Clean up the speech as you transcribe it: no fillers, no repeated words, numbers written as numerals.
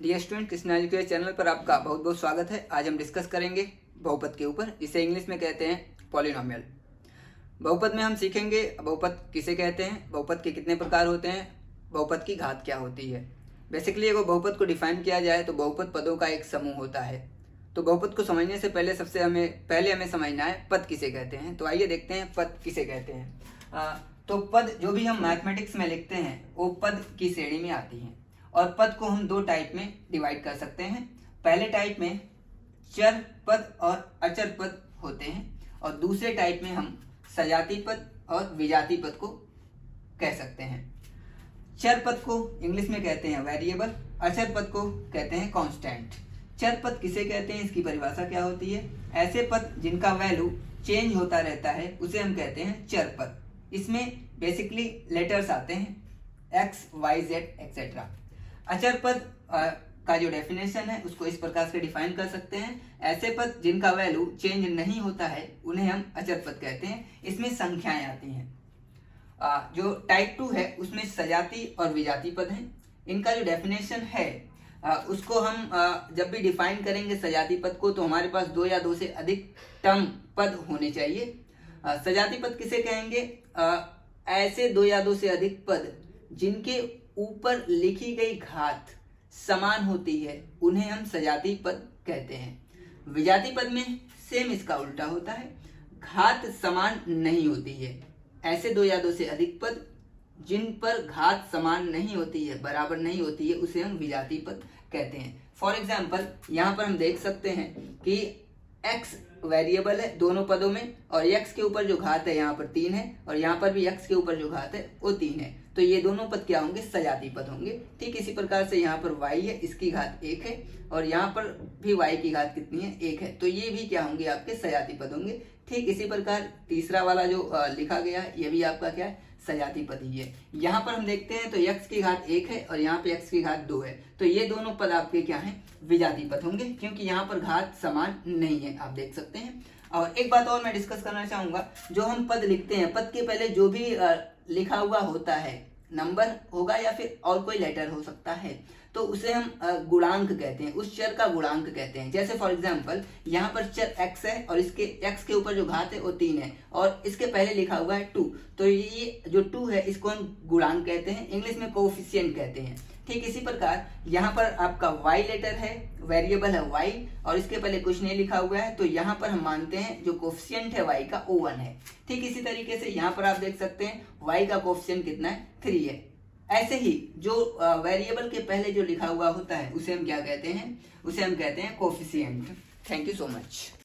Dear student, Krishna education channel पर आपका बहुत बहुत स्वागत है। आज हम डिस्कस करेंगे बहुपद के ऊपर, जिसे इंग्लिश में कहते हैं पॉलिनोमियल। बहुपद में हम सीखेंगे बहुपद किसे कहते हैं, बहुपद के कितने प्रकार होते हैं, बहुपद की घात क्या होती है। बेसिकली अगर बहुपद को डिफाइन किया जाए तो बहुपद पदों का एक समूह होता है। तो बहुपद को समझने से पहले हमें समझना है पद किसे कहते हैं। तो आइए देखते हैं पद किसे कहते हैं। तो पद जो भी हम मैथमेटिक्स में लिखते हैं वो पद की श्रेणी में आती हैं, और पद को हम दो टाइप में डिवाइड कर सकते हैं। पहले टाइप में चर पद और अचर पद होते हैं, और दूसरे टाइप में हम सजाती पद और विजाती पद को कह सकते हैं। चर पद को इंग्लिश में कहते हैं वेरिएबल, अचर पद को कहते हैं कांस्टेंट। चर पद किसे कहते हैं, इसकी परिभाषा क्या होती है? ऐसे पद जिनका वैल्यू चेंज होता रहता है उसे हम कहते हैं चर पद। इसमें बेसिकली लेटर्स आते हैं एक्स, वाई, जेड एक्सेट्रा। अचर पद का जो डेफिनेशन है उसको इस प्रकार से डिफाइन कर सकते हैं। ऐसे पद जिनका वैल्यू चेंज नहीं होता है उन्हें हम अचर पद कहते हैं। इसमें संख्याएं आती हैं। जो टाइप 2 है उसमें सजाती और विजाती पद हैं। इनका जो डेफिनेशन है उसको हम जब भी डिफाइन करेंगे सजाती पद को, तो हमारे पास दो या दो से अधिक टर्म पद होने चाहिए। सजाती पद किसे कहेंगे? ऐसे दो या दो से अधिक पद जिनके ऊपर लिखी गई घात समान होती है उन्हें हम सजाती पद कहते हैं। विजाती पद में सेम इसका उल्टा होता है, घात समान नहीं होती है। ऐसे दो या दो से अधिक पद जिन पर घात समान नहीं होती है, बराबर नहीं होती है, उसे हम विजाती पद कहते हैं। फॉर एग्जाम्पल यहाँ पर हम देख सकते हैं कि x वेरिएबल है दोनों पदों में, और x के ऊपर जो घात है यहाँ पर 3 है, और यहाँ पर भी x के ऊपर जो घात है वो 3 है। तो ये दोनों पद क्या होंगे? सजाती पद होंगे। ठीक इसी प्रकार से यहाँ पर y है, इसकी घात 1 है, और यहाँ पर भी y की घात कितनी है? 1 है। तो ये भी क्या होंगे? आपके सजाती पद होंगे। ठीक इसी प्रकार तीसरा वाला जो लिखा गया है ये भी आपका क्या है? सजाती पद ही है। यहाँ पर हम देखते हैं तो x की घात 1 है और यहाँ पे x की घात 2 है। तो ये दोनों पद आपके क्या हैं? विजाती पद होंगे, क्योंकि यहाँ पर घात समान नहीं है, आप देख सकते हैं। और एक बात और मैं डिस्कस करना चाहूंगा, जो हम पद लिखते हैं पद के पहले जो भी लिखा हुआ होता है, नंबर होगा या फिर और कोई लेटर हो सकता है, तो उसे हम गुणांक कहते हैं, उस चर का गुणांक कहते हैं। जैसे फॉर एग्जांपल यहाँ पर चर x है और इसके x के ऊपर जो घात है वो 3 है, और इसके पहले लिखा हुआ है 2, तो ये जो 2 है इसको हम गुणांक कहते हैं, इंग्लिश में कोएफिशिएंट कहते हैं। ठीक इसी प्रकार यहाँ पर आपका y लेटर है, वेरिएबल है y, और इसके पहले कुछ नहीं लिखा हुआ है, तो यहाँ पर हम मानते हैं जो कोएफिशिएंट है y का वो 1 है। ठीक इसी तरीके से यहाँ पर आप देख सकते हैं y का कोएफिशिएंट कितना है? 3 है। ऐसे ही जो वेरिएबल के पहले जो लिखा हुआ होता है उसे हम क्या कहते हैं? उसे हम कहते हैं coefficient. Thank you so much.